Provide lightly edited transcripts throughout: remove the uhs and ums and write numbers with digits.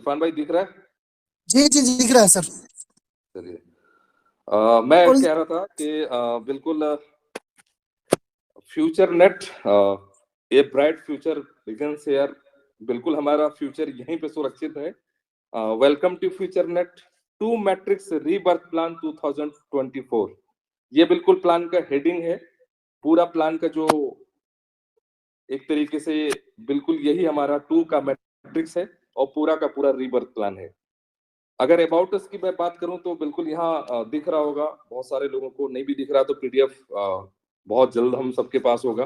इरफान भाई दिख रहा है? जी जी दिख रहा है सर। चलिए, मैं और कह रहा था कि बिल्कुल future net, a bright future begins here. बिल्कुल हमारा फ्यूचर यहीं पे सुरक्षित है। Welcome to future net to matrix rebirth plan 2024। ये बिल्कुल प्लान का हेडिंग है। पूरा प्लान का जो एक तरीके से बिल्कुल यही हमारा 2 का मैट्रिक्स है और पूरा का पूरा रीबर्थ प्लान है। अगर अबाउट अस की मैं बात करूं तो बिल्कुल यहाँ दिख रहा होगा, बहुत सारे लोगों को नहीं भी दिख रहा तो पीडीएफ बहुत जल्द हम सबके पास होगा।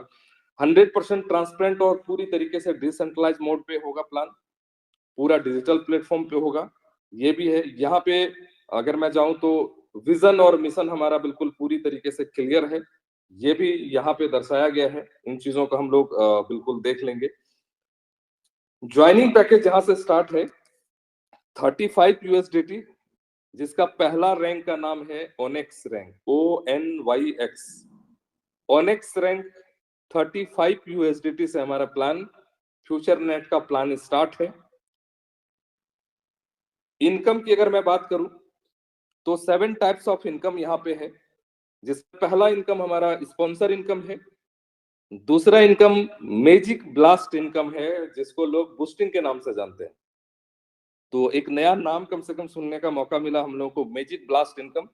100% ट्रांसपेरेंट और पूरी तरीके से डिसेंट्रलाइज मोड पे होगा प्लान, पूरा डिजिटल प्लेटफॉर्म पे होगा। ये भी है यहाँ पे, अगर मैं जाऊं तो विजन और मिशन हमारा बिल्कुल पूरी तरीके से क्लियर है। ये भी यहाँ पे दर्शाया गया है। इन चीजों को हम लोग बिल्कुल देख लेंगे। ज्वाइनिंग पैकेज जहां से स्टार्ट है 35 यूएसडीटी, जिसका पहला रैंक का नाम है ओनेक्स रैंक, ONYX। ओनेक्स रैंक 35 यूएसडीटी से हमारा प्लान, फ्यूचर नेट का प्लान स्टार्ट है। इनकम की अगर मैं बात करूं तो 7 टाइप्स ऑफ इनकम यहाँ पे है। जिसका पहला इनकम हमारा स्पॉन्सर इनकम है। दूसरा इनकम मैजिक ब्लास्ट इनकम है, जिसको लोग बूस्टिंग के नाम से जानते हैं। तो एक नया नाम कम से कम सुनने का मौका मिला हम लोगों को, मैजिक ब्लास्ट इनकम।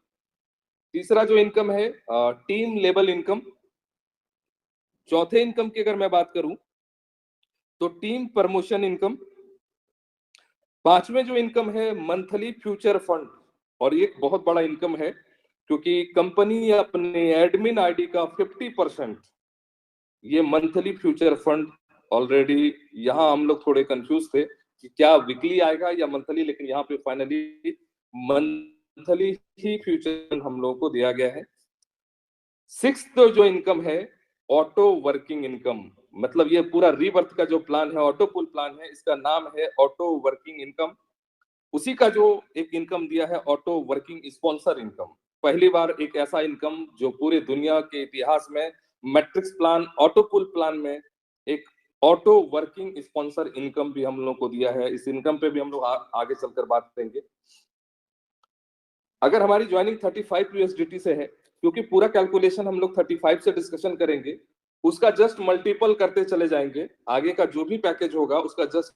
तीसरा जो इनकम है टीम लेवल इनकम। चौथे इनकम की अगर मैं बात करूं तो टीम प्रमोशन इनकम। पांचवें जो इनकम है मंथली फ्यूचर फंड, और ये एक बहुत बड़ा इनकम है क्योंकि कंपनी अपने एडमिन आईडी का 50% ये मंथली फ्यूचर फंड ऑलरेडी, यहाँ हम लोग थोड़े कंफ्यूज थे कि क्या वीकली आएगा या मंथली, लेकिन यहाँ पे फाइनली मंथली ही फ्यूचर हम लोगों को दिया गया है। सिक्स्थ जो इनकम है ऑटो वर्किंग इनकम, मतलब ये पूरा रीबर्थ का जो प्लान है, ऑटो पुल प्लान है, इसका नाम है ऑटो वर्किंग इनकम। उसी का जो एक इनकम दिया है ऑटो वर्किंग स्पॉन्सर इनकम। पहली बार एक ऐसा इनकम जो पूरे दुनिया के इतिहास में मैट्रिक्स प्लान ऑटो पुल प्लान में एक ऑटो वर्किंग स्पॉन्सर इनकम भी हम लोग को दिया है। इस इनकम पे भी हम लोग आगे चलकर बात करेंगे। अगर हमारी ज्वाइनिंग 35 यूएसडीटी से है, क्योंकि पूरा कैलकुलेशन हम लोग 35 से डिस्कशन करेंगे, उसका जस्ट मल्टीपल करते चले जाएंगे। आगे का जो भी पैकेज होगा उसका जस्ट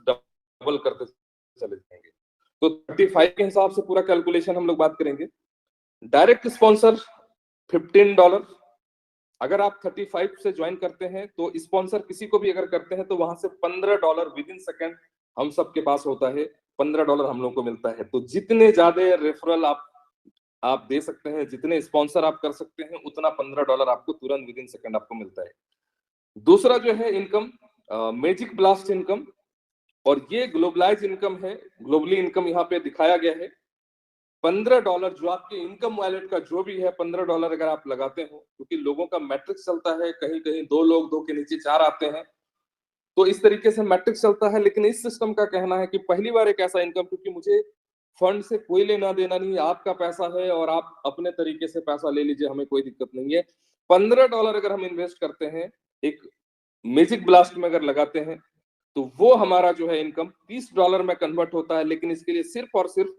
डबल करते चले जाएंगे। तो 35 के हिसाब से पूरा कैलकुलेशन हम लोग बात करेंगे। Direct sponsor $15। अगर आप 35 से ज्वाइन करते हैं तो स्पॉन्सर किसी को भी अगर करते हैं तो वहां से $15 विद इन सेकेंड हम सबके पास होता है। $15 हम लोग को मिलता है। तो जितने ज्यादा रेफरल आप दे सकते हैं, जितने स्पॉन्सर आप कर सकते हैं, उतना $15 आपको तुरंत विद इन सेकेंड आपको मिलता है। दूसरा जो है इनकम मैजिक ब्लास्ट इनकम, और ये ग्लोबलाइज इनकम है। ग्लोबली इनकम यहाँ पे दिखाया गया है। $15 जो आपके इनकम वॉलेट का जो भी है, $15 अगर आप लगाते हो, क्योंकि लोगों का मैट्रिक्स चलता है, कहीं कहीं 2 लोग 2 के नीचे 4 आते हैं, तो इस तरीके से मैट्रिक्स चलता है। लेकिन इस सिस्टम का कहना है कि पहली बार एक ऐसा इनकम, क्योंकि मुझे फंड से कोई लेना देना नहीं, आपका पैसा है और आप अपने तरीके से पैसा ले लीजिए, हमें कोई दिक्कत नहीं है। $15 अगर हम इन्वेस्ट करते हैं एक मैजिक ब्लास्ट में अगर लगाते हैं, तो वो हमारा जो है इनकम $30 में कन्वर्ट होता है। लेकिन इसके लिए सिर्फ और सिर्फ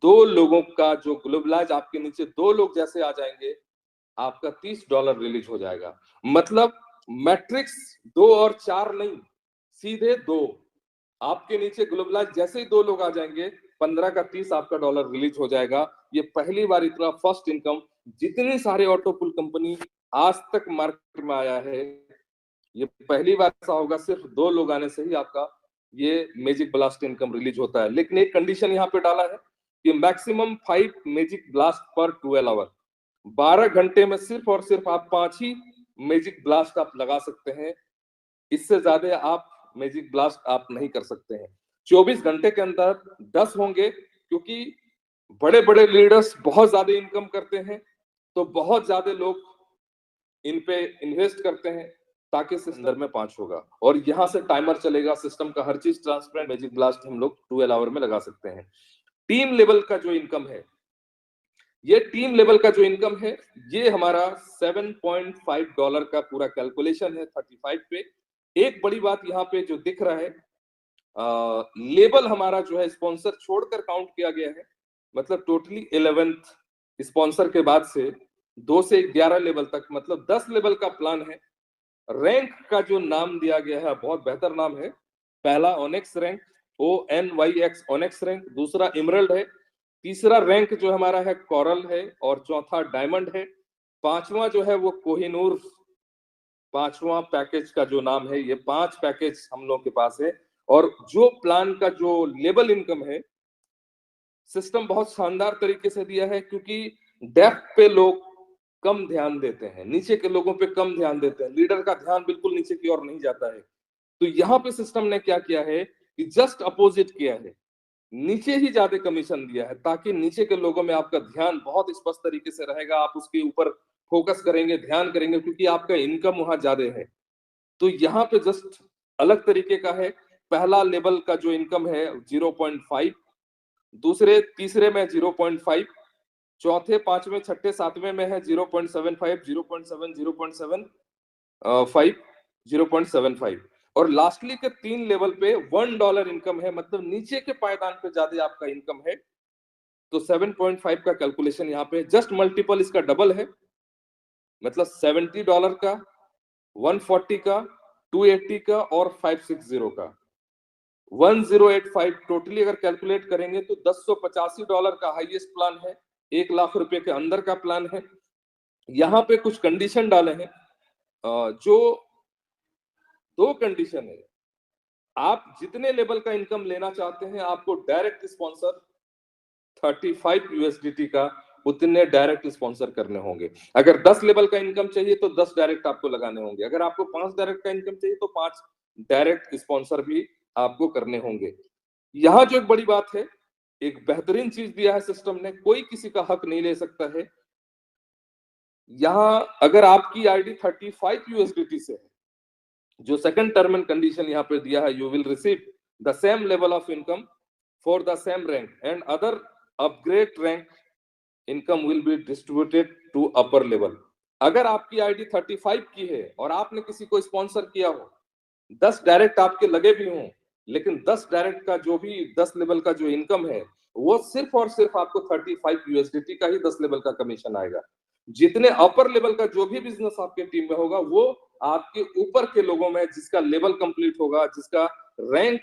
2 लोगों का जो ग्लोबलाइज आपके नीचे 2 लोग जैसे आ जाएंगे, आपका $30 रिलीज हो जाएगा। मतलब मैट्रिक्स 2 और 4 नहीं, सीधे 2। आपके नीचे ग्लोबलाइज जैसे ही 2 लोग आ जाएंगे, 15 का 30 आपका डॉलर रिलीज हो जाएगा। ये पहली बार इतना फर्स्ट इनकम जितनी सारे ऑटो पुल कंपनी आज तक मार्केट में आया है, ये पहली बार ऐसा होगा, सिर्फ 2 लोग आने से ही आपका ये मैजिक ब्लास्ट इनकम रिलीज होता है। लेकिन एक कंडीशन यहाँ पे डाला है कि मैक्सिमम 5 मैजिक ब्लास्ट पर 12 आवर, 12 घंटे में सिर्फ और सिर्फ आप 5 ही मैजिक ब्लास्ट आप लगा सकते हैं। इससे ज्यादा आप मैजिक ब्लास्ट आप नहीं कर सकते हैं। 24 घंटे के अंदर 10 होंगे, क्योंकि बड़े बड़े लीडर्स बहुत ज्यादा इनकम करते हैं, तो बहुत ज्यादा लोग इन पे इन्वेस्ट करते हैं, ताकि सिस्टम में 5 होगा और यहाँ से टाइमर चलेगा। सिस्टम का हर चीज ट्रांसपेरेंट, मैजिक ब्लास्ट हम लोग 12 आवर में लगा सकते हैं। टीम लेवल का जो इनकम है, ये टीम लेवल का जो इनकम है, ये हमारा $7.5 का पूरा कैलकुलेशन है 35 पे। एक बड़ी बात यहाँ पे जो दिख रहा है, लेवल हमारा जो है स्पॉन्सर छोड़कर काउंट किया गया है, मतलब टोटली 11th स्पॉन्सर के बाद से 2 से 11 लेवल तक, मतलब 10 लेवल का प्लान है। रैंक का जो नाम दिया गया है बहुत बेहतर नाम है। पहला ओनेक्स रैंक, ONYX ओनेक्स रैंक, दूसरा इमरल्ड है, तीसरा रैंक जो हमारा है कोरल है, और चौथा डायमंड है, पांचवा जो है वो कोहिनूर, पांचवा पैकेज का जो नाम है। ये 5 पैकेज हम लोग के पास है। और जो प्लान का जो लेवल इनकम है, सिस्टम बहुत शानदार तरीके से दिया है, क्योंकि डेप्थ पे लोग कम ध्यान देते हैं, नीचे के लोगों पे कम ध्यान देते हैं, लीडर का ध्यान बिल्कुल नीचे की ओर नहीं जाता है। तो यहाँ पे सिस्टम ने क्या किया है कि जस्ट अपोजिट किया है, नीचे ही ज्यादा कमीशन दिया है, ताकि नीचे के लोगों में आपका ध्यान बहुत स्पष्ट तरीके से रहेगा, आप उसके ऊपर फोकस करेंगे, ध्यान करेंगे, क्योंकि आपका इनकम वहां ज्यादा है। तो यहाँ पे जस्ट अलग तरीके का है। पहला लेवल का जो इनकम है 0.5, दूसरे तीसरे में 0.5, चौथे पांचवें छठे सातवें में है 0.75, 0.7, 0.75, 0.75, और लास्टली के 3 लेवल पे $1 इनकम है, मतलब नीचे के पायदान पे ज्यादा आपका इनकम है। तो 7.5 का कैलकुलेशन यहाँ पे जस्ट मल्टीपल इसका डबल है, मतलब $70 का, 140 का, 280 का और 560 का, 1085 टोटली अगर कैलकुलेट करेंगे तो $1085 का हाईएस्ट प्लान है, 1 लाख रुपए के अंदर का प्लान है। यहाँ पे कुछ कंडीशन डाले हैं, जो 2 कंडीशन है। आप जितने लेवल का इनकम लेना चाहते हैं, आपको डायरेक्ट स्पॉन्सर 35 USDT का उतने डायरेक्ट स्पॉन्सर करने होंगे। अगर 10 लेवल का इनकम चाहिए तो 10 डायरेक्ट आपको लगाने होंगे। अगर आपको 5 डायरेक्ट का इनकम चाहिए तो 5 डायरेक्ट स्पॉन्सर भी आपको करने होंगे। यहाँ जो एक बड़ी बात है, एक बेहतरीन चीज दिया है सिस्टम ने, कोई किसी का हक नहीं ले सकता है। यहाँ अगर आपकी आईडी 35 USDT से है, जो सेकंड टर्म एंड कंडीशन यहाँ पे दिया है, you will receive the same level of income for the same rank and other upgrade rank income will be distributed to upper level. अगर आपकी आईडी 35 की है और आपने किसी को स्पॉन्सर किया हो, 10 डायरेक्ट आपके लगे भी हों, लेकिन 10 डायरेक्ट का जो भी 10 लेवल का जो इनकम है, वो सिर्फ और सिर्फ आपको 35 USDT का ही 10 लेवल का कमीशन आएगा। जितने अपर लेवल का जो भी बिजनेस आपके टीम में होगा, वो आपके ऊपर के लोगों में जिसका लेवल कंप्लीट होगा, जिसका रैंक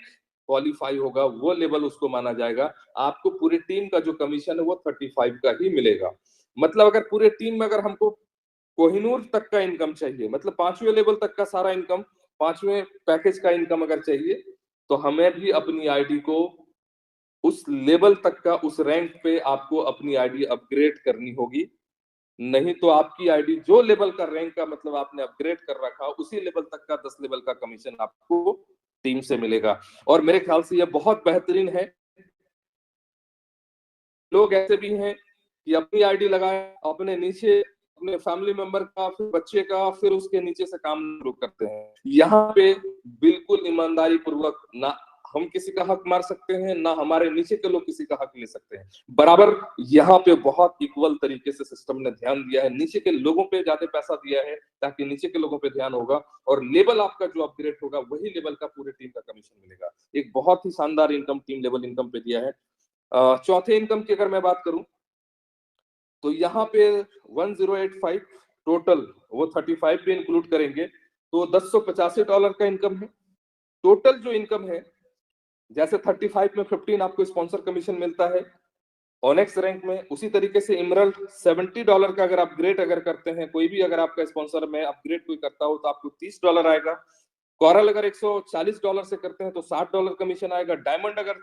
क्वालिफाई होगा, वो लेवल उसको माना जाएगा। आपको पूरी टीम का जो कमीशन है वो 35 का ही मिलेगा। मतलब अगर पूरे टीम में अगर हमको कोहिनूर तक का इनकम चाहिए, मतलब 5वें लेवल तक का सारा इनकम, 5वें पैकेज का इनकम अगर चाहिए, तो हमें भी अपनी आईडी को उस लेवल तक का, उस रैंक पे आपको अपनी आईडी अपग्रेड करनी होगी। नहीं तो आपकी आईडी जो लेवल का रैंक का मतलब आपने अपग्रेड कर रखा, उसी लेवल तक का 10 लेवल का कमीशन आपको टीम से मिलेगा। और मेरे ख्याल से यह बहुत बेहतरीन है। लोग ऐसे भी हैं कि अपनी आईडी लगाए, अपने नीचे अपने फैमिली मेंबर का, फिर बच्चे का, फिर उसके नीचे से काम शुरू करते हैं। यहाँ पे बिल्कुल ईमानदारी पूर्वक ना हम किसी का हक मार सकते हैं, ना हमारे नीचे के लोग किसी का हक ले सकते हैं। बराबर यहाँ पे बहुत इक्वल तरीके से सिस्टम ने ध्यान दिया है, नीचे के लोगों पे ज्यादा पैसा दिया है, ताकि नीचे के लोगों पे ध्यान होगा और लेवल आपका जो अपग्रेड होगा, वही लेवल का पूरे टीम का कमीशन मिलेगा। एक बहुत ही शानदार इनकम टीम लेवल इनकम पे दिया है। चौथे इनकम की अगर मैं बात करूं, तो यहाँ पे 1085 टोटल, वो 35 भी इंक्लूड करेंगे तो $1085 का इनकम है। टोटल जो इनकम है, जैसे 35 में 15 आपको स्पॉन्सर कमीशन मिलता है ऑनेक्स रैंक में, उसी तरीके से इमरल्ड $70 का अगर अपग्रेड अगर करते हैं, कोई भी अगर आपका स्पॉन्सर में अपग्रेड कोई करता हो तो आपको $30 आएगा। कोरल अगर $140 से करते हैं तो $60 कमीशन आएगा। डायमंड अगर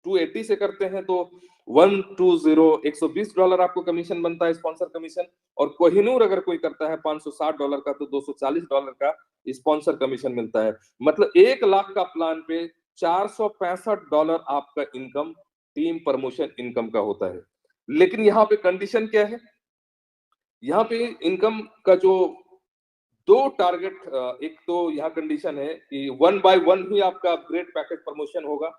280 से करते हैं तो 120 आपको कमीशन बनता है, स्पॉन्सर कमीशन। और कोहिनूर अगर कोई करता है $560 का, तो $240 का स्पॉन्सर कमीशन मिलता है। मतलब 1 लाख का प्लान पे $465 आपका इनकम टीम प्रमोशन इनकम का होता है। लेकिन यहाँ पे कंडीशन क्या है, यहाँ पे इनकम का जो 2 टारगेट, एक तो यहाँ कंडीशन है कि 1 by 1 ही आपका अपग्रेड पैकेज प्रमोशन होगा,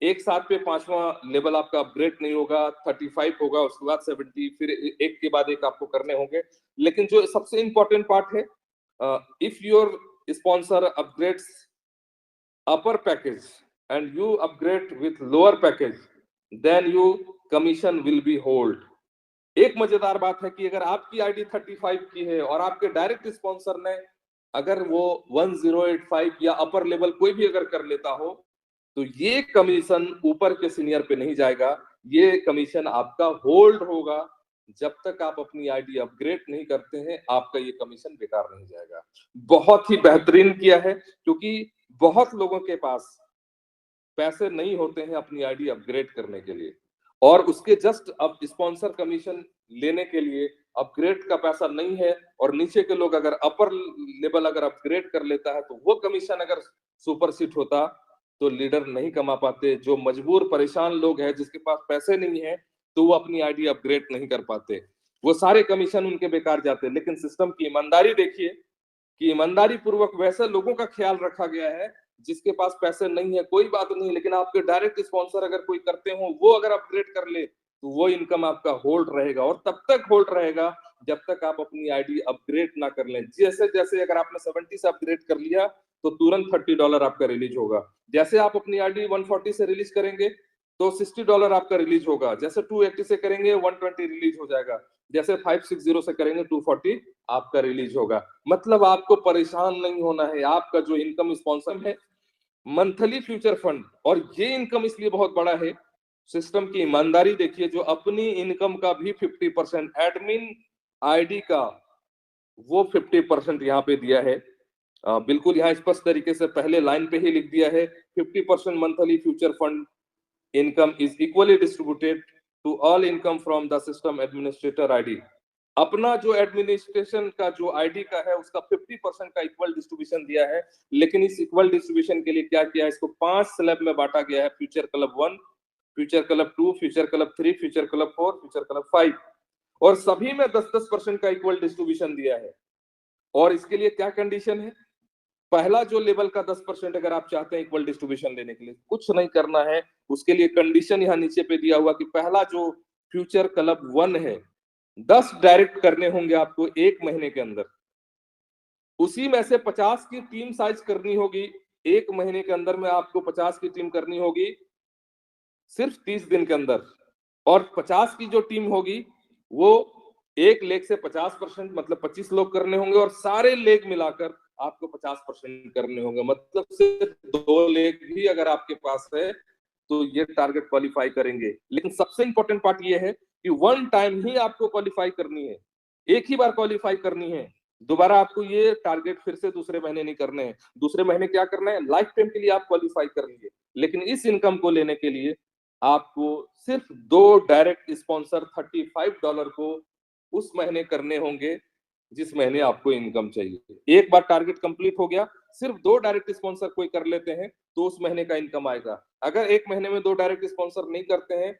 एक साथ पे 5वां लेवल आपका अपग्रेड नहीं होगा, 35 होगा, उसके बाद 70, फिर एक के बाद एक आपको करने होंगे। लेकिन जो सबसे इंपॉर्टेंट पार्ट है, if your sponsor upgrades upper package and you upgrade with lower package, then your commission will be hold. एक मजेदार बात है कि अगर आपकी आईडी 35 की है और आपके डायरेक्ट स्पॉन्सर ने अगर वो 1085 या अपर लेवल कोई भी अगर कर लेता हो, तो ये कमीशन ऊपर के सीनियर पे नहीं जाएगा, ये कमीशन आपका होल्ड होगा। जब तक आप अपनी आईडी अपग्रेड नहीं करते हैं, आपका ये कमीशन बेकार नहीं जाएगा। बहुत ही बेहतरीन किया है, क्योंकि बहुत लोगों के पास पैसे नहीं होते हैं अपनी आईडी अपग्रेड करने के लिए, और उसके जस्ट अब स्पॉन्सर कमीशन लेने के लिए अपग्रेड का पैसा नहीं है, और नीचे के लोग अगर अपर लेवल अगर अपग्रेड कर लेता है तो वो कमीशन अगर सुपर सीट होता तो लीडर नहीं कमा पाते। जो मजबूर परेशान लोग हैं जिसके पास पैसे नहीं है, तो वो अपनी आईडी अपग्रेड नहीं कर पाते, वो सारे कमीशन उनके बेकार जाते। लेकिन सिस्टम की ईमानदारी देखिए कि ईमानदारी पूर्वक वैसे लोगों का ख्याल रखा गया है जिसके पास पैसे नहीं है, कोई बात नहीं, लेकिन आपके डायरेक्ट स्पॉन्सर अगर कोई करते हो, वो अगर अपग्रेड कर ले, तो वो इनकम आपका होल्ड रहेगा, और तब तक होल्ड रहेगा जब तक आप अपनी आईडी अपग्रेड ना कर लें। जैसे जैसे अगर आपने 70 से अपग्रेड कर लिया तो तुरंत $30 आपका रिलीज होगा। जैसे आप अपनी आईडी 140 से रिलीज करेंगे तो $60 आपका रिलीज होगा। जैसे 280 से करेंगे 120 रिलीज हो जाएगा। जैसे 560 से करेंगे 240 आपका रिलीज होगा। मतलब आपको परेशान नहीं होना है। आपका जो इनकम स्पॉन्सर है मंथली फ्यूचर फंड, और ये इनकम इसलिए बहुत बड़ा है, सिस्टम की ईमानदारी देखिए, जो अपनी इनकम का भी 50% एडमिन आईडी का वो 50% यहाँ पे दिया है। बिल्कुल यहाँ स्पष्ट तरीके से पहले लाइन पे ही लिख दिया है, 50% monthly future fund income is equally distributed to all income from the system administrator ID. अपना जो एडमिनिस्ट्रेशन का जो आईडी का है उसका 50% का इक्वल डिस्ट्रीब्यूशन दिया है। लेकिन इस इक्वल डिस्ट्रीब्यूशन के लिए क्या किया है, इसको 5 स्लैब में बांटा गया है, future club 1, future club 2, future club 3, future club 4, future club 5, और सभी में 10-10% का इक्वल डिस्ट्रीब्यूशन दिया है। और इसके लिए क्या कंडीशन है, पहला जो लेवल का 10% अगर आप चाहते हैं इक्वल डिस्ट्रीब्यूशन लेने के लिए, कुछ नहीं करना है, उसके लिए कंडीशन यहाँ नीचे पे दिया हुआ कि पहला जो फ्यूचर क्लब 1 है 10 डायरेक्ट करने होंगे आपको 1 महीने के अंदर। उसी में से 50 की टीम साइज करनी होगी, 1 महीने के अंदर में आपको 50 की टीम करनी होगी सिर्फ 30 दिन के अंदर। और 50 की जो टीम होगी वो एक लेग से 50% मतलब 25 लोग करने होंगे, और सारे लेग मिलाकर आपको 50% करने होंगे। मतलब सिर्फ 2 लेग भी अगर आपके पास है तो ये टारगेट क्वालिफाई करेंगे। लेकिन सबसे इंपॉर्टेंट पार्ट ये है कि 1 टाइम ही आपको क्वालिफाई करनी है, एक ही बार क्वालिफाई करनी है। दोबारा आपको ये टारगेट फिर से दूसरे महीने नहीं करने हैं। दूसरे महीने क्या करना है, लाइफ टाइम के लिए आप क्वालिफाई कर लीजिए। लेकिन इस इनकम को लेने के लिए आपको सिर्फ 2 डायरेक्ट स्पॉन्सर $35 को उस महीने करने होंगे जिस महीने आपको इनकम चाहिए। एक बार टारगेट कंप्लीट हो गया, सिर्फ 2 डायरेक्ट स्पॉन्सर कोई कर लेते हैं तो उस महीने का इनकम आएगा। अगर एक महीने में 2 डायरेक्ट स्पॉन्सर नहीं करते हैं,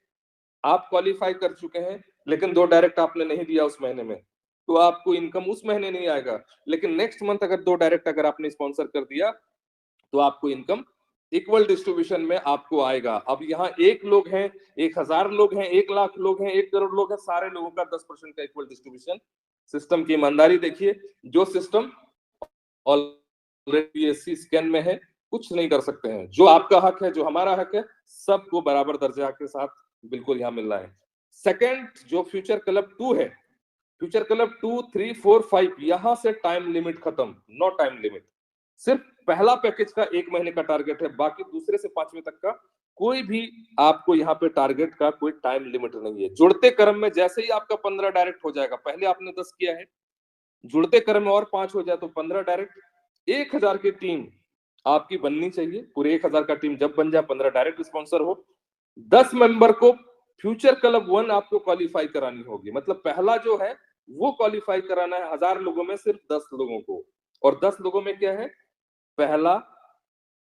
आप क्वालिफाई कर चुके हैं लेकिन 2 डायरेक्ट आपने नहीं दिया उस महीने में, तो आपको इनकम उस महीने नहीं आएगा। लेकिन नेक्स्ट मंथ अगर 2 डायरेक्ट अगर आपने स्पॉन्सर कर दिया तो आपको इनकम इक्वल डिस्ट्रीब्यूशन में आपको आएगा। अब यहाँ 1 लोग हैं, 1000 लोग हैं, 1 लाख लोग हैं, 1 करोड़ लोग हैं, सारे लोगों का 10% का इक्वल डिस्ट्रीब्यूशन। सिस्टम की ईमानदारी देखिए, जो सिस्टम ऑलरेडी एससी स्कैन में है, कुछ नहीं कर सकते हैं। जो आपका हक है, जो हमारा हक है, सबको बराबर दर्जा के साथ बिल्कुल यहाँ मिल रहा है। सेकंड जो फ्यूचर क्लब 2 है, फ्यूचर क्लब 2, 3, 4, 5 यहां से टाइम लिमिट खत्म, नो टाइम लिमिट। सिर्फ पहला पैकेज का 1 महीने का टारगेट है, बाकी दूसरे से 5वें तक का कोई भी आपको यहाँ पे टारगेट का कोई टाइम लिमिट नहीं है। जुड़ते क्रम में जैसे ही आपका 15 डायरेक्ट हो जाएगा, पहले आपने 10 किया है, जुड़ते क्रम में और 5 हो जाए तो 15 डायरेक्ट। 1000 की टीम आपकी बननी चाहिए, पूरे 1000 का टीम जब बन जाए, 15 डायरेक्ट स्पॉन्सर हो, 10 मेंबर को फ्यूचर क्लब 1 आपको क्वालिफाई करानी होगी। मतलब पहला जो है वो क्वालिफाई कराना है 1000 लोगों में सिर्फ 10 लोगों को, और 10 लोगों में क्या है, पहला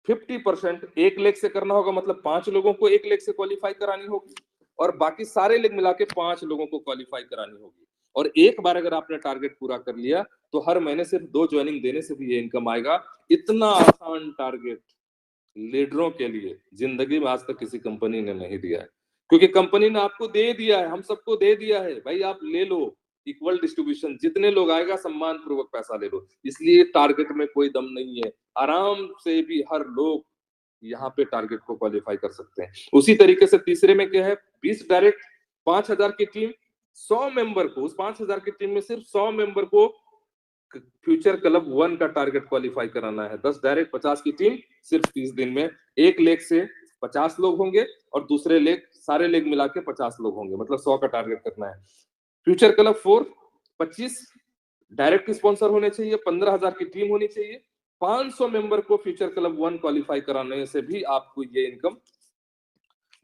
50% 1 लेग से करना होगा, मतलब 5 लोगों को 1 लेग से क्वालिफाई करानी होगी, और बाकी सारे लेग मिला के 5 लोगों को क्वालिफाई करानी होगी। और एक बार अगर आपने टारगेट पूरा कर लिया तो हर महीने सिर्फ 2 ज्वाइनिंग देने से भी ये इनकम आएगा। इतना आसान टारगेट लीडरों के लिए जिंदगी में आज तक किसी कंपनी ने नहीं दिया है, क्योंकि कंपनी ने आपको दे दिया है, हम सबको दे दिया है, भाई आप ले लो इक्वल डिस्ट्रीब्यूशन, जितने लोग आएगा सम्मान पूर्वक पैसा ले लो। इसलिए टारगेट में कोई दम नहीं है, आराम से भी हर लोग यहाँ पे टारगेट को क्वालिफाई कर सकते हैं। उसी तरीके से तीसरे में क्या है, 20 डायरेक्ट, 5000 की टीम, 100 मेंबर को, उस 5000 की टीम में सिर्फ 100 मेंबर को फ्यूचर क्लब 1 का टारगेट क्वालिफाई कराना है। 10 डायरेक्ट, 50 की टीम, सिर्फ 30 दिन में। एक लेग से 50 लोग होंगे और दूसरे लेग, सारे लेग मिला के 50 लोग होंगे, मतलब 100 का टारगेट करना है। फ्यूचर क्लब 4, 25 डायरेक्ट स्पॉन्सर होने चाहिए, 15,000 की टीम होनी चाहिए, 500 मेंबर को फ्यूचर क्लब 1 क्वालिफाई कराने से भी आपको ये इनकम,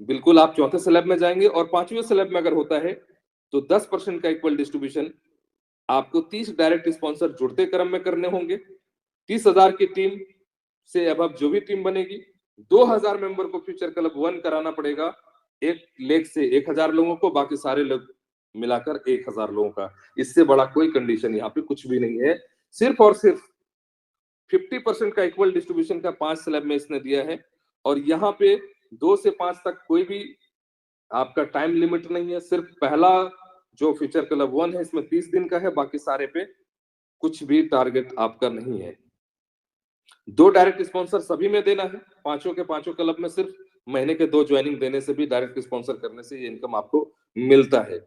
बिल्कुल आप चौथे स्लैब में जाएंगे। और पांचवें स्लैब में अगर होता है तो 10% का इक्वल डिस्ट्रीब्यूशन आपको 30 डायरेक्ट स्पॉन्सर जुड़ते क्रम में करने होंगे। 30,000 की टीम से अब जो भी टीम बनेगी, 2,000 मेंबर को फ्यूचर क्लब 1 कराना पड़ेगा, एक लेग से 1,000 लोगों को, बाकी सारे लोग मिलाकर 1,000 लोगों का। इससे बड़ा कोई कंडीशन यहाँ पे कुछ भी नहीं है। सिर्फ और सिर्फ 50% का इक्वल डिस्ट्रीब्यूशन का 5 स्लैब में इसने दिया है। और यहाँ पे 2 से 5 तक कोई भी आपका टाइम लिमिट नहीं है। सिर्फ पहला जो फ्यूचर क्लब 1 है इसमें 30 दिन का है, बाकी सारे पे कुछ भी टारगेट आपका नहीं है। 2 डायरेक्ट स्पॉन्सर सभी में देना है, पांचों के पांचों क्लब में सिर्फ महीने के 2 ज्वाइनिंग देने से भी, डायरेक्ट स्पॉन्सर करने से ये इनकम आपको मिलता है।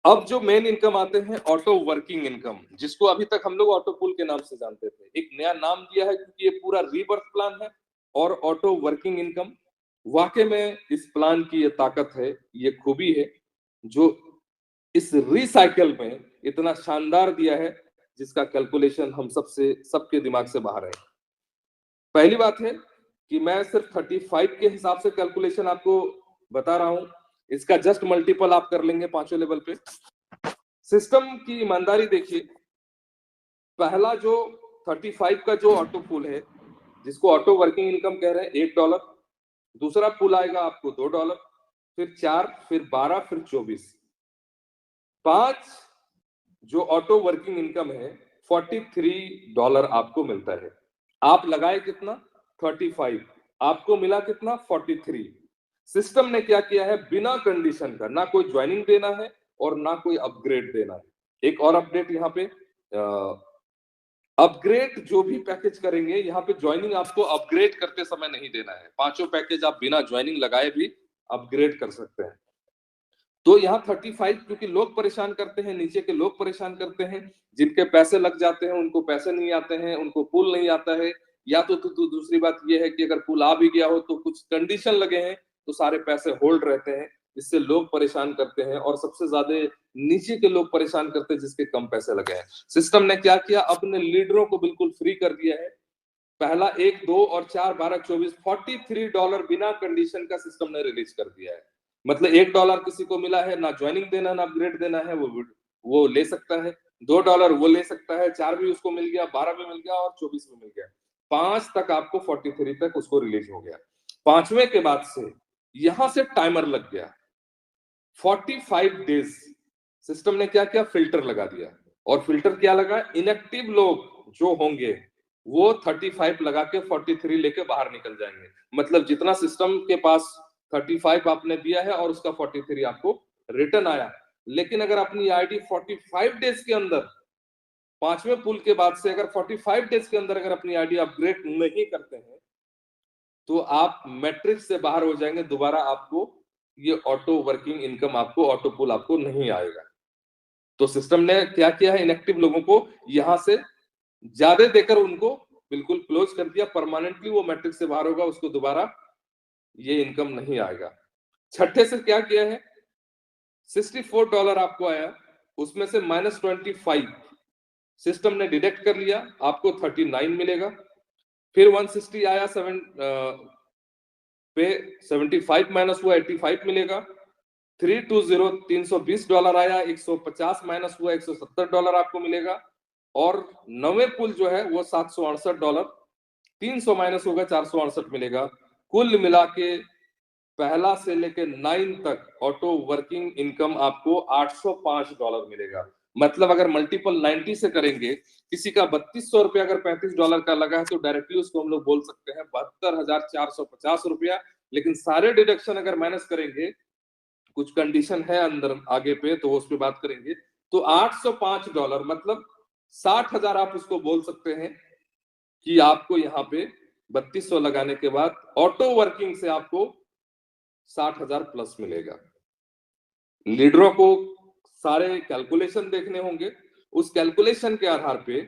अब जो मेन इनकम आते हैं, ऑटो वर्किंग इनकम, जिसको अभी तक हम लोग ऑटो पूल के नाम से जानते थे। एक नया नाम दिया है क्योंकि ये पूरा रीबर्थ प्लान है। और ऑटो वर्किंग इनकम, वाकई में इस प्लान की ये ताकत है, ये खूबी है जो इस रिसाइकल में इतना शानदार दिया है, जिसका कैलकुलेशन हम सबके दिमाग से बाहर है। पहली बात है कि मैं सिर्फ 35 के हिसाब से कैलकुलेशन आपको बता रहा हूं, इसका जस्ट मल्टीपल आप कर लेंगे पांचों लेवल पे। सिस्टम की ईमानदारी देखिए, पहला जो 35 का जो ऑटो पूल है, जिसको ऑटो वर्किंग इनकम कह रहे हैं, $1। दूसरा पूल आएगा आपको $2, फिर 4, फिर 12, फिर 24। 5 जो ऑटो वर्किंग इनकम है, $43 आपको मिलता है। आप लगाए कितना? 35, आपको मिला कितना? 43। सिस्टम ने क्या किया है, बिना कंडीशन का, ना कोई ज्वाइनिंग देना है और ना कोई अपग्रेड देना है। एक और अपडेट यहाँ पे, अपग्रेड जो भी पैकेज करेंगे, यहाँ पे ज्वाइनिंग आपको अपग्रेड करते समय नहीं देना है। पांचों पैकेज आप बिना ज्वाइनिंग लगाए भी अपग्रेड कर सकते हैं। तो यहाँ 35, क्योंकि लोग परेशान करते हैं, नीचे के लोग परेशान करते हैं, जिनके पैसे लग जाते हैं उनको पैसे नहीं आते हैं, उनको पूल नहीं आता है। या तो दूसरी बात यह है कि अगर पूल आ भी गया हो तो कुछ कंडीशन लगे हैं तो सारे पैसे होल्ड रहते हैं, इससे लोग परेशान करते हैं। और सबसे ज्यादा नीचे के लोग परेशान करते हैं जिसके कम पैसे लगे हैं। सिस्टम ने क्या किया, अपने लीडरों को बिल्कुल फ्री कर दिया है। पहला 1, 2 और 4, 12, 24, $43 बिना कंडीशन का सिस्टम ने रिलीज कर दिया है। मतलब $1 किसी को मिला है, ना ज्वाइनिंग देना ना अपग्रेड देना है, वो ले सकता है। $2 वो ले सकता है, 4 भी उसको मिल गया, 12 भी मिल गया और 24 भी मिल गया। 5 तक आपको 43 तक उसको रिलीज हो गया। पांचवें के बाद से यहां से टाइमर लग गया, 45 डेज। सिस्टम ने क्या किया, फिल्टर लगा दिया। और फिल्टर क्या लगा, इनएक्टिव लोग जो होंगे वो 35 लगा के 43 लेके बाहर निकल जाएंगे। मतलब जितना सिस्टम के पास 35 आपने दिया है और उसका 43 आपको रिटर्न आया। लेकिन अगर अपनी आईडी 45 डेज के अंदर, पांचवें पुल के बाद से अगर 45 डेज के अंदर अगर अपनी आईडी अपग्रेड नहीं करते हैं तो आप मैट्रिक्स से बाहर हो जाएंगे। दोबारा आपको ये ऑटो वर्किंग इनकम, आपको ऑटो पुल आपको नहीं आएगा। तो सिस्टम ने क्या किया है, इनएक्टिव लोगों को यहां से ज्यादा देकर उनको बिल्कुल क्लोज कर दिया। परमानेंटली वो मैट्रिक्स से बाहर होगा, उसको दोबारा ये इनकम नहीं आएगा। छठे से क्या किया है, $64 आपको आया, उसमें से -25 सिस्टम ने डिडक्ट कर लिया, आपको 39 मिलेगा। फिर 160 आया, 75 माइनस हुआ, 85 मिलेगा। 320 $320 आया, 150 माइनस हुआ, $170 आपको मिलेगा। और 9वें पुल जो है वो $768, 300 माइनस होगा, 468 मिलेगा। कुल मिला के पहला से लेके 9 तक ऑटो वर्किंग इनकम आपको $805 मिलेगा। मतलब अगर मल्टीपल 90 से करेंगे, किसी का 3200 रुपया अगर $35 का लगा है तो डायरेक्टली उसको हम लोग बोल सकते हैं 72,450 रुपया। लेकिन सारे डिडक्शन अगर माइनस करेंगे, कुछ कंडीशन है अंदर आगे पे तो उस पर बात करेंगे, तो $805 मतलब 60,000 आप उसको बोल सकते हैं कि आपको यहाँ पे 3200 लगाने के बाद ऑटो वर्किंग से आपको 60,000 प्लस मिलेगा। लीडरों को सारे कैलकुलेशन देखने होंगे, उस कैलकुलेशन के आधार पे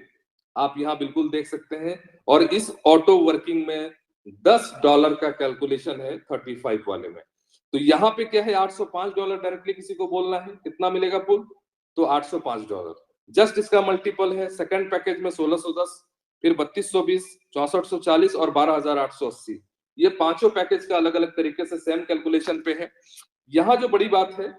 आप यहां बिल्कुल देख सकते हैं। और इस ऑटो वर्किंग में $10 का कैलकुलेशन है 35 वाले में। तो यहाँ पे क्या है, $805 डायरेक्टली किसी को बोलना है, कितना मिलेगा पुल, तो $805 जस्ट इसका मल्टीपल है। सेकंड पैकेज में 1610, फिर 3220, 6440 और 12880, ये पांचों पैकेज का अलग अलग तरीके से सेम कैलकुलेशन पे है। यहाँ जो बड़ी बात है,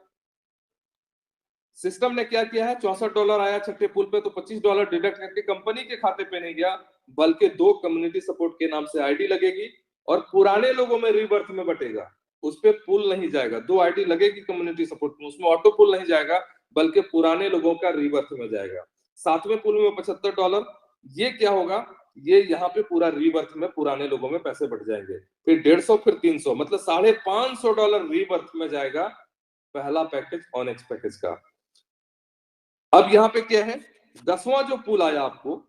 सिस्टम ने क्या किया है, $64 आया छठे पुल पे तो $25 डिडक्ट करके कंपनी के खाते पे नहीं गया, बल्कि 2 कम्युनिटी सपोर्ट के नाम से आईडी लगेगी और पुराने लोगों में रीबर्थ में बटेगा, उस पे पुल नहीं जाएगा। 2 आईडी लगेगी कम्युनिटी सपोर्ट में, उसमें ऑटो पुल नहीं जाएगा बल्कि पुराने लोगों का रीबर्थ में जाएगा। सातवें पुल में $75, ये क्या होगा, ये यहाँ पे पूरा रीबर्थ में पुराने लोगों में पैसे बढ़ जाएंगे। फिर 150, फिर 300, मतलब $550 रीबर्थ में जाएगा पहला पैकेज ऑनेक्स पैकेज का। अब यहाँ पे क्या है, 10वां जो पुल आया आपको,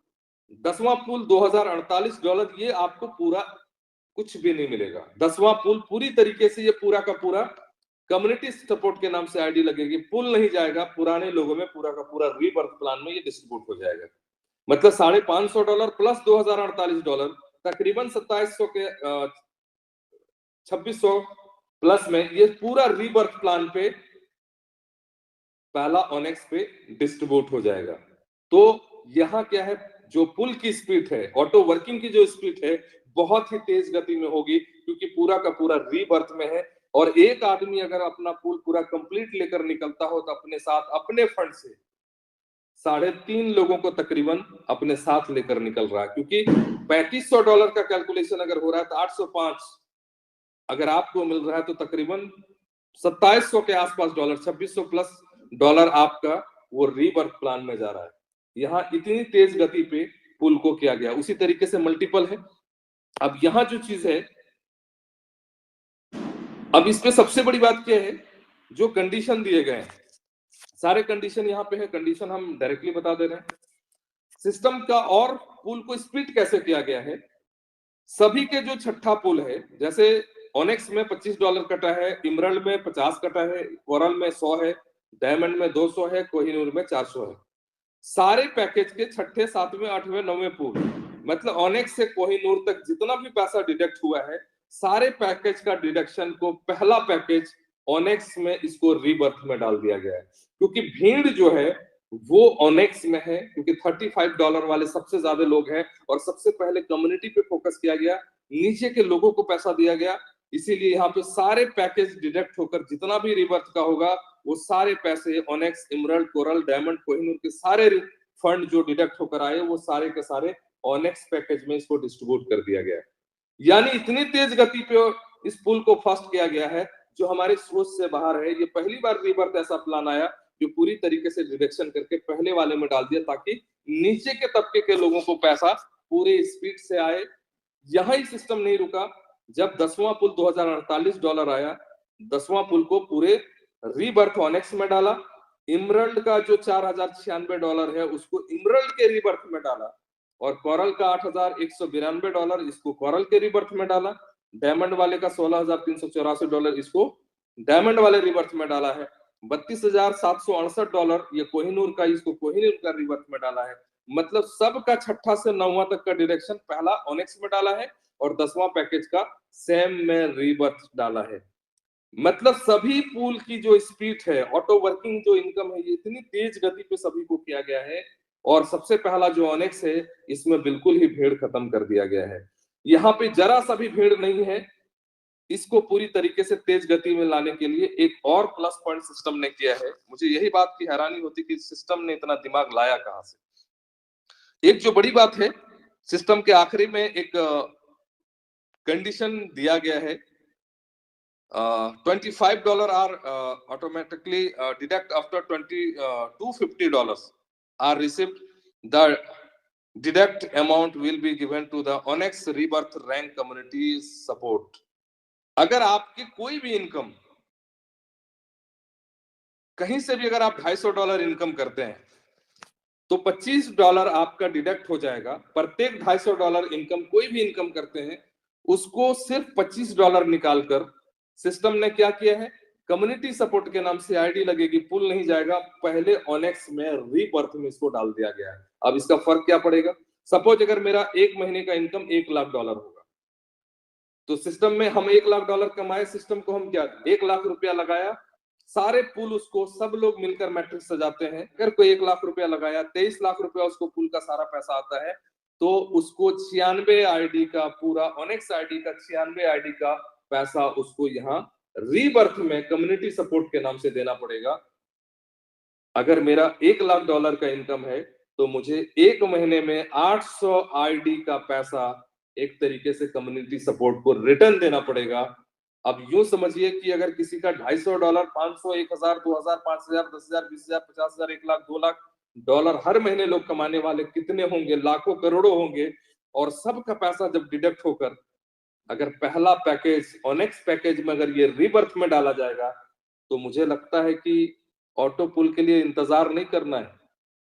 10वां पुल $2048, ये आपको पूरा कुछ भी नहीं मिलेगा। 10वां पुल पूरी तरीके से ये पूरा का पूरा कम्युनिटी सपोर्ट के नाम से आईडी लगेगी, पुल नहीं जाएगा, पुराने लोगों में पूरा का पूरा रीबर्थ प्लान में ये डिस्ट्रीब्यूट हो जाएगा। मतलब $550 प्लस $2048, तकरीबन 2700 के 2600 प्लस में ये पूरा रीबर्थ प्लान पे पहला ऑनेक्स पे डिस्ट्रीब्यूट हो जाएगा। तो यहाँ क्या है, जो पुल की स्पीड है, ऑटो वर्किंग की जो स्पीड है, बहुत ही तेज गति में होगी, क्योंकि पूरा का पूरा रीबर्थ में है। और एक आदमी अगर अपना पुल पूरा कंप्लीट लेकर निकलता हो तो अपने साथ अपने फंड से 3.5 लोगों को तकरीबन अपने साथ लेकर निकल रहा है, क्योंकि $3500 का कैलकुलेशन अगर हो रहा है तो 805 अगर आपको मिल रहा है तो तकरीबन 2700 के आसपास डॉलर, 2600 प्लस डॉलर आपका वो रीबर्थ प्लान में जा रहा है। यहाँ इतनी तेज गति पे पुल को किया गया, उसी तरीके से मल्टीपल है। अब यहाँ जो चीज है, अब इसमें सबसे बड़ी बात क्या है, जो कंडीशन दिए गए हैं, सारे कंडीशन यहाँ पे है, कंडीशन हम डायरेक्टली बता दे रहे हैं। सिस्टम का और पुल को स्प्लिट कैसे किया गया है, सभी के जो छठा पुल है, जैसे ऑनेक्स में $25 कटा है, इमरल्ड में 50 कटा है, कोरल में 100 है, डायमंड में 200 है, कोहिनूर में 400 है। सारे पैकेज के छठे, सातवें, आठवें, नौवें पुल, मतलब ऑनेक्स से कोहिनूर तक जितना भी पैसा डिडक्ट हुआ है, सारे पैकेज का डिडक्शन को पहला पैकेज ऑनेक्स में इसको रीबर्थ में डाल दिया गया है। क्योंकि भीड़ जो है वो ऑनेक्स में है, क्योंकि $35 वाले सबसे ज्यादा लोग हैं और सबसे पहले कम्युनिटी पे फोकस किया गया, नीचे के लोगों को पैसा दिया गया। इसीलिए यहाँ पे सारे पैकेज डिडक्ट होकर जितना भी रिबर्थ का होगा, वो सारे पैसे onyx, emerald, coral, diamond, Kohinoor के सारे फंड जो डिडक्ट होकर आए, वो सारे के सारे ऑनेक्स पैकेज में इसको डिस्ट्रीब्यूट कर दिया गया है। यानी इतनी तेज गति पे इस पुल को फर्स्ट किया गया है, जो हमारे सोच से बाहर है। ये पहली बार रिबर्थ ऐसा प्लान आया जो पूरी तरीके से डिडक्शन करके पहले वाले में डाल दिया, ताकि नीचे के तबके के लोगों को पैसा पूरे स्पीड से आए। यहां ही सिस्टम नहीं रुका, जब 10वां पुल $2048 आया, 10वां पुल को पूरे रीबर्थ ऑनेक्स में डाला। इमरल्ड का जो $4096 है उसको इमरल्ड के रीबर्थ में डाला, और कोरल का $8192 इसको कोरल के रीबर्थ में डाला। डायमंड वाले का $16,384 इसको डायमंड वाले रिबर्थ में डाला है। $32,768 ये कोहिनूर का, इसको कोहिनूर का रिबर्थ में डाला है। मतलब सबका छठा से 9वां तक का डिरेक्शन पहला ऑनेक्स में डाला है और 10वां पैकेज का सेम में रीबर्थ डाला है। मतलब सभी पूल की जो स्पीड है, ऑटो वर्किंग जो इनकम है, ये इतनी तेज गति पे सभी को किया गया है। और सबसे पहला जो ऑनेक्स है, इसमें बिल्कुल ही भीड़ खत्म कर दिया गया है। यहाँ पे जरा सा भी भीड़ नहीं है। इसको पूरी तरीके से तेज गति में लाने के लिए एक और प्लस पॉइंट सिस्टम ने किया है। मुझे यही बात की हैरानी होती कि सिस्टम ने इतना दिमाग लाया कहां से। एक जो बड़ी बात है, सिस्टम के आखिरी में एक कंडीशन दिया गया है, $25 are automatically deduct after $250 are received. The deduct amount will be given to the Onyx Rebirth Rank Community Support. अगर आपकी कोई भी इनकम, कहीं से भी अगर आप $250 इनकम करते हैं, तो $25 आपका डिडक्ट हो जाएगा। प्रत्येक $250 इनकम, कोई भी इनकम करते हैं उसको सिर्फ $25 निकालकर सिस्टम ने क्या किया है, कम्युनिटी सपोर्ट के नाम से आईडी लगेगी, पुल नहीं जाएगा, पहले ऑनेक्स में रीबर्थ में इसको डाल दिया गया है। अब इसका फर्क क्या पड़ेगा, सपोज अगर मेरा एक महीने का इनकम $1,00,000 होगा, तो सिस्टम में हम $1,00,000 कमाए, सिस्टम को हम क्या ₹1,00,000 लगाया, सारे पुल उसको सब लोग मिलकर मैट्रिक्स सजाते हैं। अगर कोई $1,00,000 लगाया, ₹23,00,000 उसको पुल का सारा पैसा आता है, तो उसको 96 आईडी का, पूरा ऑनेक्स आईडी का 96 आईडी का पैसा उसको यहाँ रीबर्थ में कम्युनिटी सपोर्ट के नाम से देना पड़ेगा। अगर मेरा $1,00,000 का इनकम है तो मुझे एक महीने में 800 आईडी का पैसा एक तरीके से कम्युनिटी सपोर्ट को रिटर्न देना पड़ेगा। अब यूं समझिए कि अगर किसी का $250, 500, 1,000, 2,000, 5,000, 10,000, 20,000, 50,000, 1,00,000, $2,00,000 हर महीने लोग कमाने वाले कितने होंगे, लाखों करोड़ों होंगे, और सबका पैसा जब डिडक्ट होकर अगर पहला पैकेज ऑनेक्स पैकेज में अगर ये रीबर्थ में डाला जाएगा, तो मुझे लगता है कि ऑटो पुल के लिए इंतजार नहीं करना है,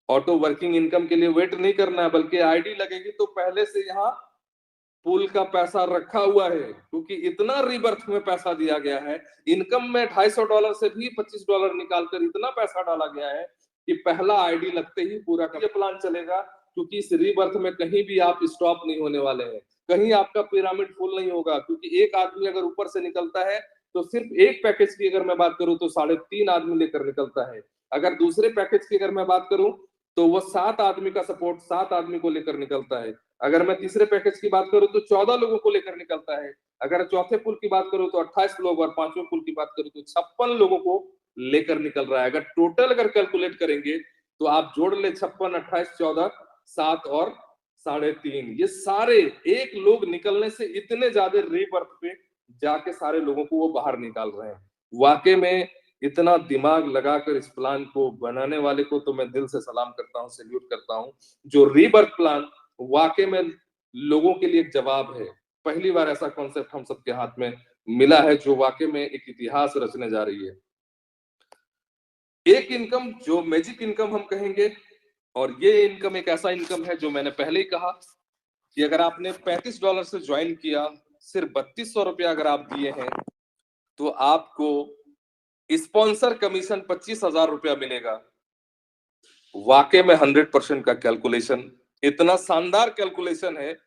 ऑटो वर्किंग इनकम के लिए वेट नहीं करना है, बल्कि आईडी लगेगी तो पहले से यहाँ पुल का पैसा रखा हुआ है, क्योंकि इतना रीबर्थ में पैसा दिया गया है। इनकम में $250 से भी $25 निकालकर इतना पैसा डाला गया है कि पहला आईडी लगते ही पूरा का प्लान चलेगा, क्योंकि इस रीबर्थ में कहीं भी आप स्टॉप नहीं होने वाले हैं, कहीं आपका पिरामिड फुल नहीं होगा, क्योंकि एक आदमी अगर ऊपर से निकलता है तो सिर्फ एक पैकेज की अगर मैं बात करूं तो 3.5 आदमी लेकर निकलता है। अगर दूसरे पैकेज की अगर मैं बात करूं तो वो 7 आदमी का सपोर्ट 7 आदमी को लेकर निकलता है। अगर मैं तीसरे पैकेज की बात करूं तो 14 लोगों को लेकर निकलता है। अगर चौथे पुल की बात करूं तो 28 लोग, और पांचवें पुल की बात करूं तो 56 लोगों को लेकर निकल रहा है। अगर टोटल अगर कैलकुलेट करेंगे तो आप जोड़ ले 56, 28, 14, 7 और 3.5, ये सारे एक लोग निकलने से इतने ज्यादा रीबर्थ पे जाके सारे लोगों को वो बाहर निकाल रहे हैं। वाकई में इतना दिमाग लगाकर इस प्लान को बनाने वाले को तो मैं दिल से सलाम करता हूँ, सैल्यूट करता हूँ। जो रीबर्थ प्लान वाकई में लोगों के लिए एक जवाब है। पहली बार ऐसा कॉन्सेप्ट हम सबके हाथ में मिला है जो वाकई में एक इतिहास रचने जा रही है। एक इनकम जो मैजिक इनकम हम कहेंगे, और ये इनकम एक ऐसा इनकम है जो मैंने पहले ही कहा कि अगर आपने $35 से ज्वाइन किया, सिर्फ ₹3,200 अगर आप दिए हैं, तो आपको स्पॉन्सर कमीशन ₹25,000 मिलेगा। वाकई में 100% का कैलकुलेशन, इतना शानदार कैलकुलेशन है,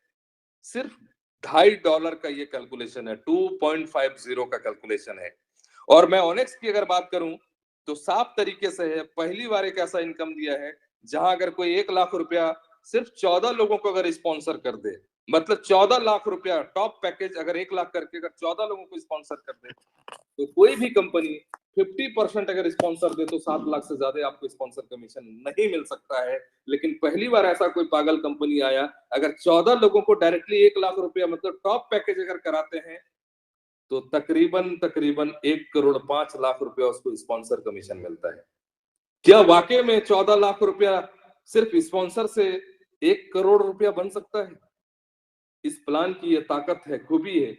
सिर्फ $2.5 का ये कैलकुलेशन है, 2.50 का कैलकुलेशन है। और मैं ऑनेक्स की अगर बात करूं तो साफ तरीके से है, पहली बार एक ऐसा इनकम दिया है जहां अगर कोई $1,00,000 सिर्फ 14 लोगों को अगर स्पॉन्सर कर दे, मतलब $14,00,000 टॉप पैकेज अगर 1,00,000 करके अगर 14 लोगों को स्पॉन्सर कर दे, तो कोई भी कंपनी 50% अगर स्पॉन्सर दे तो 7 लाख से ज्यादा आपको स्पॉन्सर कमीशन नहीं मिल सकता है। लेकिन पहली बार ऐसा कोई पागल कंपनी आया, अगर 14 लोगों को डायरेक्टली $1,00,000 मतलब टॉप पैकेज अगर कराते हैं, तो तकरीबन 1,05,00,000 उसको स्पॉन्सर कमीशन मिलता है। क्या वाकई में $14,00,000 सिर्फ स्पॉन्सर से ₹1,00,00,000 बन सकता है? इस प्लान की ये ताकत है, खूबी है।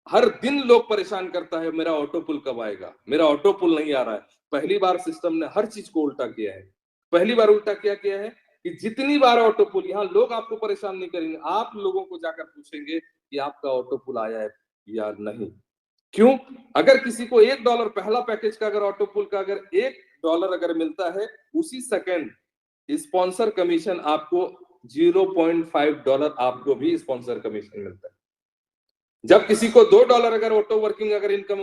हर दिन लोग परेशान करता है, मेरा ऑटो पुल कब आएगा, मेरा ऑटो पुल नहीं आ रहा है। पहली बार सिस्टम ने हर चीज को उल्टा किया है। पहली बार उल्टा क्या किया है कि जितनी बार ऑटो पुल, यहाँ लोग आपको परेशान नहीं करेंगे, आप लोगों को जाकर पूछेंगे कि आपका ऑटो पुल आया है या नहीं। क्यों? अगर किसी को $1 पहला पैकेज का अगर ऑटो पुल का अगर $1 अगर मिलता है, उसी सेकंड स्पॉन्सर कमीशन आपको $0.5 आपको भी स्पॉन्सर कमीशन मिलता है। जब किसी को $2 अगर ऑटो वर्किंग अगर इनकम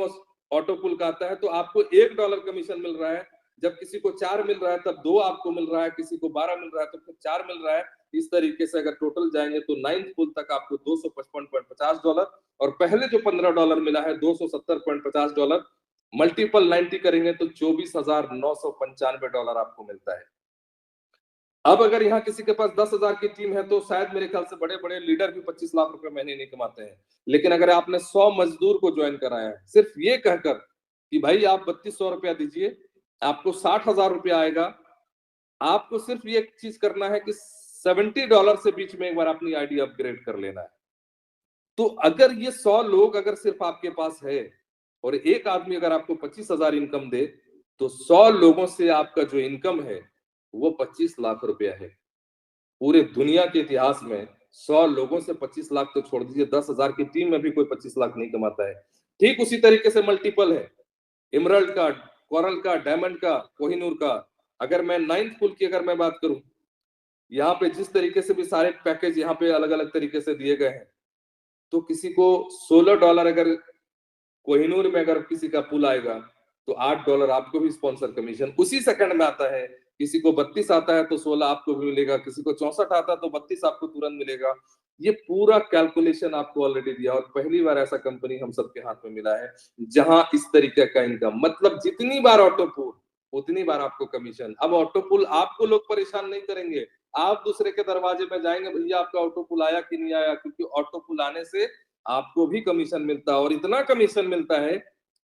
ऑटो पुल का आता है तो आपको $1 कमीशन मिल रहा है। जब किसी को 4 मिल रहा है तब 2 आपको मिल रहा है, किसी को 12 मिल रहा है तो फिर 4 मिल रहा है। इस तरीके से अगर टोटल जाएंगे तो 9th पुल तक आपको $255.50, और पहले जो $15 मिला है $270.50, मल्टीपल 90 करेंगे तो $24,995 आपको मिलता है। अब अगर यहाँ किसी के पास 10,000 की टीम है तो शायद मेरे ख्याल से बड़े बड़े लीडर भी 25 लाख रुपए महीने नहीं कमाते हैं। लेकिन अगर आपने 100 मजदूर को ज्वाइन कराया है सिर्फ ये कहकर कि भाई आप $3,200 दीजिए, आपको $60,000 आएगा, आपको सिर्फ ये चीज करना है कि $70 से बीच में एक बार अपनी आईडी अपग्रेड कर लेना है। तो अगर ये 100 लोग अगर सिर्फ आपके पास है और एक आदमी अगर आपको 25,000 इनकम दे, तो 100 लोगों से आपका जो इनकम है वो 25 लाख रुपया है। पूरे दुनिया के इतिहास में 100 लोगों से 25 लाख तो छोड़ दीजिए, 10,000 की टीम में भी कोई 25 लाख नहीं कमाता है। ठीक उसी तरीके से मल्टीपल है, इमरल्ड का, कोरल का, डायमंड का, कोहिनूर का। अगर मैं 9th पुल की अगर मैं बात करूं, यहाँ पे जिस तरीके से भी सारे पैकेज यहाँ पे अलग अलग तरीके से दिए गए हैं, तो किसी को $16 अगर कोहिनूर में अगर किसी का पुल आएगा तो $8 आपको भी स्पॉन्सर कमीशन उसी सेकंड में आता है। किसी को 32 आता है तो 16 आपको भी मिलेगा, किसी को 64 आता है तो 32 आपको तुरंत मिलेगा। ये पूरा कैलकुलेशन आपको ऑलरेडी दिया, और पहली बार ऐसा कंपनी हम सबके हाथ में मिला है जहां इस तरीके का इनकम, मतलब जितनी बार ऑटो पुल उतनी बार आपको कमीशन। अब ऑटो पुल आपको लोग परेशान नहीं करेंगे, आप दूसरे के दरवाजे में जाएंगे, भैया आपका ऑटो पुल आया कि नहीं आया, क्योंकि ऑटो पुल आने से आपको भी कमीशन मिलता है, और इतना कमीशन मिलता है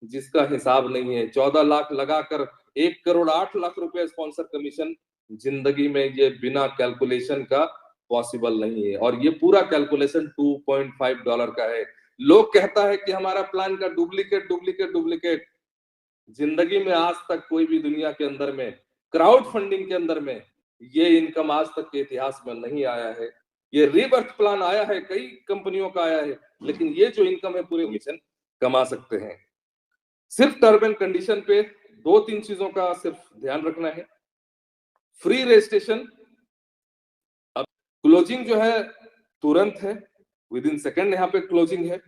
जिसका हिसाब नहीं है। 14 लाख लगाकर 1,08,00,000 रुपए स्पॉन्सर कमीशन जिंदगी में ये बिना कैलकुलेशन का पॉसिबल नहीं है। और ये पूरा कैलकुलेशन $2.5 का है। लोग कहता है कि हमारा प्लान का डुप्लीकेट डुप्लीकेट डुप्लीकेट, जिंदगी में आज तक कोई भी दुनिया के अंदर में क्राउड फंडिंग के अंदर में ये इनकम आज तक के इतिहास में नहीं आया है। ये रीबर्थ प्लान आया है, कई कंपनियों का आया है, लेकिन ये जो इनकम है पूरे मिशन कमा सकते हैं। सिर्फ टर्म एंड कंडीशन पे 2-3 चीजों का सिर्फ ध्यान रखना है। फ्री रजिस्ट्रेशन, अब क्लोजिंग जो है तुरंत है, विद इन सेकेंड यहाँ पे क्लोजिंग है।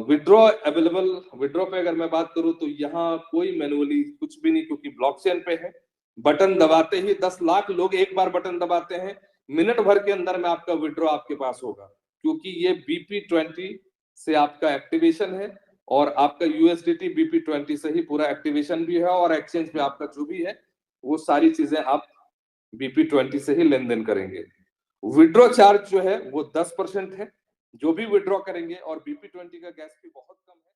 विड्रॉ अवेलेबल, विड्रॉ पे अगर मैं बात करूं तो यहाँ कोई मैनुअली कुछ भी नहीं, क्योंकि ब्लॉकचेन पे है। बटन दबाते ही 10 लाख लोग एक बार बटन दबाते हैं, मिनट भर के अंदर में आपका विड्रॉ आपके पास होगा, क्योंकि ये BP20 से आपका एक्टिवेशन है, और आपका USDT BP20 से ही पूरा एक्टिवेशन भी है, और एक्सचेंज पे आपका जो भी है वो सारी चीजें आप BP20 से ही लेन देन करेंगे। विड्रॉ चार्ज जो है वो 10% है जो भी विड्रॉ करेंगे, और BP20 का गैस भी बहुत कम है।